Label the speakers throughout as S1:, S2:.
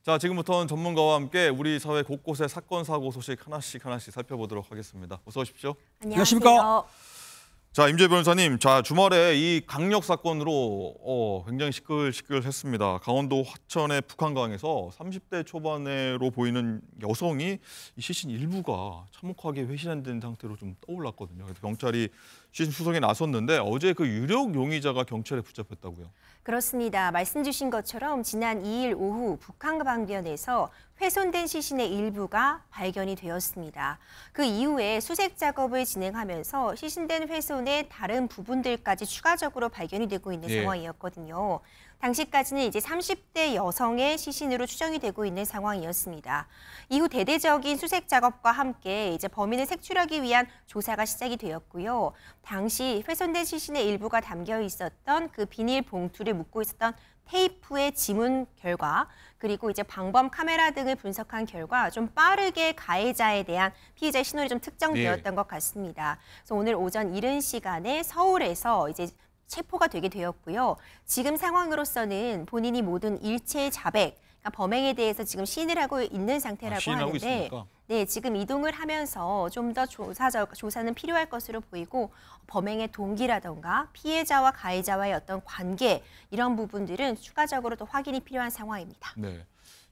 S1: 자, 지금부터는 전문가와 함께 우리 사회 곳곳의 사건, 사고 소식 하나씩 살펴보도록 하겠습니다. 어서 오십시오.
S2: 안녕하십니까.
S1: 자, 임재 변호사님, 자 주말에 이 강력 사건으로 굉장히 시끌시끌했습니다. 강원도 화천의 북한강에서 30대 초반으로 보이는 여성이 이 시신 일부가 참혹하게 회신된 상태로 좀 떠올랐거든요. 그래서 경찰이 시신 수송에 나섰는데 어제 그 유력 용의자가 경찰에 붙잡혔다고요.
S2: 그렇습니다. 말씀 주신 것처럼 지난 2일 오후 북한강변에서 훼손된 시신의 일부가 발견이 되었습니다. 그 이후에 수색 작업을 진행하면서 시신된 훼손의 다른 부분들까지 추가적으로 발견이 되고 있는 상황이었거든요. 당시까지는 이제 30대 여성의 시신으로 추정이 되고 있는 상황이었습니다. 이후 대대적인 수색 작업과 함께 이제 범인을 색출하기 위한 조사가 시작이 되었고요. 당시 훼손된 시신의 일부가 담겨 있었던 그 비닐 봉투를 묶고 있었던 테이프의 지문 결과, 그리고 이제 방범 카메라 등을 분석한 결과 좀 빠르게 가해자에 대한 피해자 신원이 좀 특정되었던 것 같습니다. 그래서 오늘 오전 이른 시간에 서울에서 이제 체포가 되게 되었고요. 지금 상황으로서는 본인이 모든 일체 자백, 그러니까 범행에 대해서 지금 시인을 하고 있는 상태라고 하는데,
S1: 있습니까?
S2: 네, 지금 이동을 하면서 좀 더 조사는 필요할 것으로 보이고 범행의 동기라던가 피해자와 가해자와의 어떤 관계 이런 부분들은 추가적으로 더 확인이 필요한 상황입니다.
S1: 네,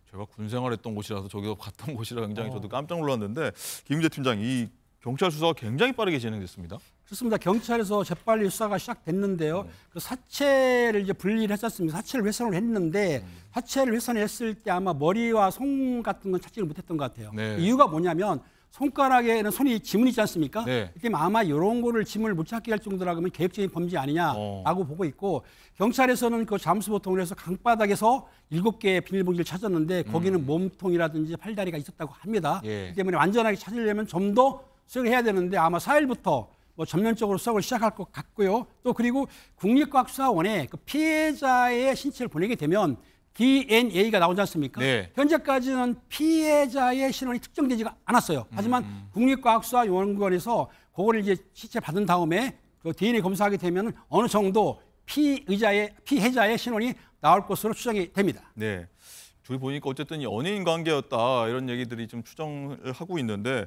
S1: 제가 군 생활했던 곳이라서 저기도 갔던 곳이라 굉장히 저도 깜짝 놀랐는데 김임재 팀장, 이 경찰 수사가 굉장히 빠르게 진행됐습니다.
S3: 그렇습니다. 경찰에서 재빨리 수사가 시작됐는데요. 그 사체를 이제 분리를 했었습니다. 사체를 훼손을 했는데 사체를 훼손했을 때 아마 머리와 손 같은 건 찾지를 못했던 것 같아요.
S1: 네.
S3: 이유가 뭐냐면 손가락에는 손이 지문이 있지 않습니까?
S1: 네.
S3: 그렇기 아마 이런 거를 지문을 못 찾게 할 정도라고 하면 계획적인 범죄 아니냐라고 보고 있고, 경찰에서는 그 잠수보통을 해서 강바닥에서 7개의 비닐봉지를 찾았는데 거기는 몸통이라든지 팔다리가 있었다고 합니다. 그렇기 때문에 완전하게 찾으려면 좀 더 수색을 해야 되는데 아마 4일부터 뭐 전면적으로 수색을 시작할 것 같고요. 또 그리고 국립과학수사원에 그 피해자의 신체를 보내게 되면 DNA가 나오지 않습니까?
S1: 네.
S3: 현재까지는 피해자의 신원이 특정되지가 않았어요. 하지만 국립과학수사연구원에서 그거를 이제 시체 받은 다음에 그 DNA 검사하게 되면 어느 정도 피해자의 신원이 나올 것으로 추정이 됩니다.
S1: 네. 둘이 보니까 어쨌든 연인 관계였다 이런 얘기들이 좀 추정을 하고 있는데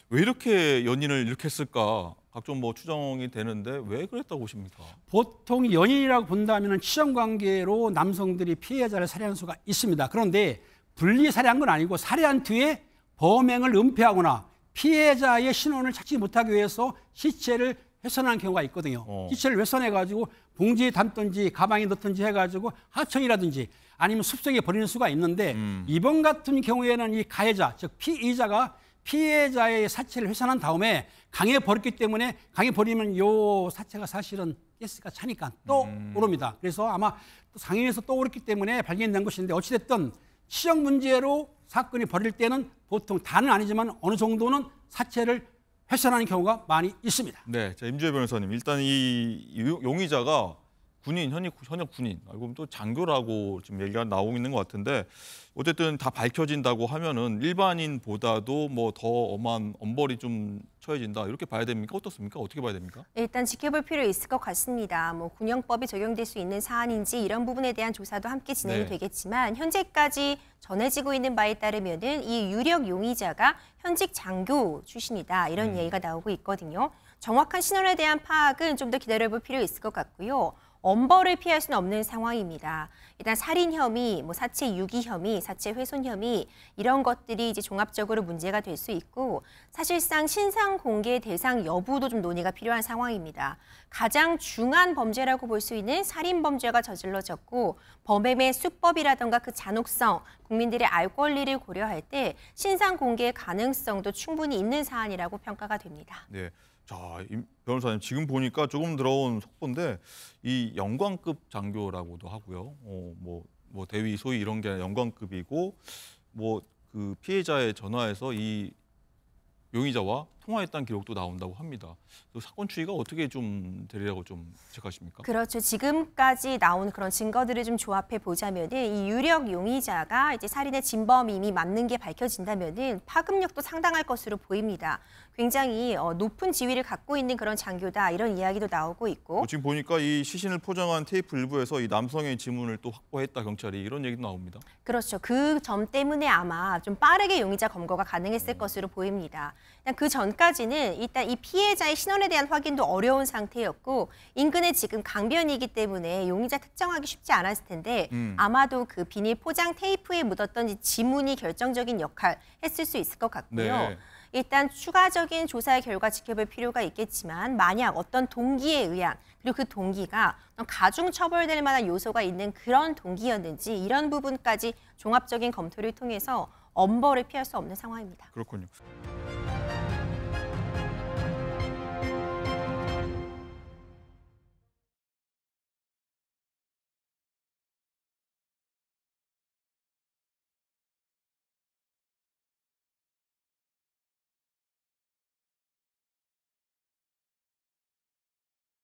S1: 왜 이렇게 연인을 이렇게 했을까? 각종 뭐 추정이 되는데 왜 그랬다고 보십니까?
S3: 보통 연인이라고 본다면 치정 관계로 남성들이 피해자를 살해한 수가 있습니다. 그런데 분리 살해한 건 아니고 살해한 뒤에 범행을 은폐하거나 피해자의 신원을 찾지 못하기 위해서 시체를 훼손하는 경우가 있거든요. 시체를 훼손해가지고 봉지에 담든지 가방에 넣든지 해가지고 하천이라든지 아니면 숲속에 버리는 수가 있는데 이번 같은 경우에는 이 가해자, 즉 피의자가 피해자의 사체를 훼손한 다음에 강에 버렸기 때문에 강에 버리면 요 사체가 사실은 가스가 차니까 또 오릅니다. 그래서 아마 상해에서 또 오르기 때문에 발견된 것인데 어찌됐든 치정 문제로 사건이 벌일 때는 보통 다는 아니지만 어느 정도는 사체를 훼손하는 경우가 많이 있습니다.
S1: 네, 자, 임주혜 변호사님, 일단 이 용의자가 현역 군인, 알고 보면 또 장교라고 지금 얘기가 나오고 있는 것 같은데 어쨌든 다 밝혀진다고 하면은 일반인보다도 뭐 더 엄한 엄벌이 좀 처해진다 이렇게 봐야 됩니까? 어떻습니까? 어떻게 봐야 됩니까?
S2: 일단 지켜볼 필요 있을 것 같습니다. 뭐 군형법이 적용될 수 있는 사안인지 이런 부분에 대한 조사도 함께 진행이 되겠지만 현재까지 전해지고 있는 바에 따르면은 이 유력 용의자가 현직 장교 출신이다 이런 얘기가 나오고 있거든요. 정확한 신원에 대한 파악은 좀 더 기다려볼 필요 있을 것 같고요. 엄벌을 피할 수는 없는 상황입니다. 일단 살인 혐의, 뭐 사체 유기 혐의, 사체 훼손 혐의 이런 것들이 이제 종합적으로 문제가 될 수 있고 사실상 신상 공개 대상 여부도 좀 논의가 필요한 상황입니다. 가장 중한 범죄라고 볼 수 있는 살인 범죄가 저질러졌고 범행의 수법이라던가 그 잔혹성, 국민들의 알 권리를 고려할 때 신상 공개의 가능성도 충분히 있는 사안이라고 평가가 됩니다.
S1: 네. 자, 임 변호사님, 지금 보니까 조금 들어온 속보인데 이 영광급 장교라고도 하고요. 뭐 대위 소위 이런 게 영광급이고 뭐 그 피해자의 전화에서 이 용의자와 통화했다는 기록도 나온다고 합니다. 사건 추이가 어떻게 좀 되리라고 좀 체크하십니까?
S2: 그렇죠. 지금까지 나온 그런 증거들을 좀 조합해 보자면은 이 유력 용의자가 이제 살인의 진범임이 맞는 게 밝혀진다면은 파급력도 상당할 것으로 보입니다. 굉장히 높은 지위를 갖고 있는 그런 장교다 이런 이야기도 나오고 있고.
S1: 지금 보니까 이 시신을 포장한 테이프 일부에서 이 남성의 지문을 또 확보했다 경찰이 이런 얘기도 나옵니다.
S2: 그렇죠. 그 점 때문에 아마 좀 빠르게 용의자 검거가 가능했을 것으로 보입니다. 일단 그 전까지는 일단 이 피해자의 신원에 대한 확인도 어려운 상태였고 인근에 지금 강변이기 때문에 용의자 특정하기 쉽지 않았을 텐데 아마도 그 비닐 포장 테이프에 묻었던 이 지문이 결정적인 역할 했을 수 있을 것 같고요.
S1: 네.
S2: 일단 추가적인 조사의 결과 지켜볼 필요가 있겠지만 만약 어떤 동기에 의한 그리고 그 동기가 가중 처벌될 만한 요소가 있는 그런 동기였는지 이런 부분까지 종합적인 검토를 통해서 엄벌을 피할 수 없는 상황입니다.
S1: 그렇군요.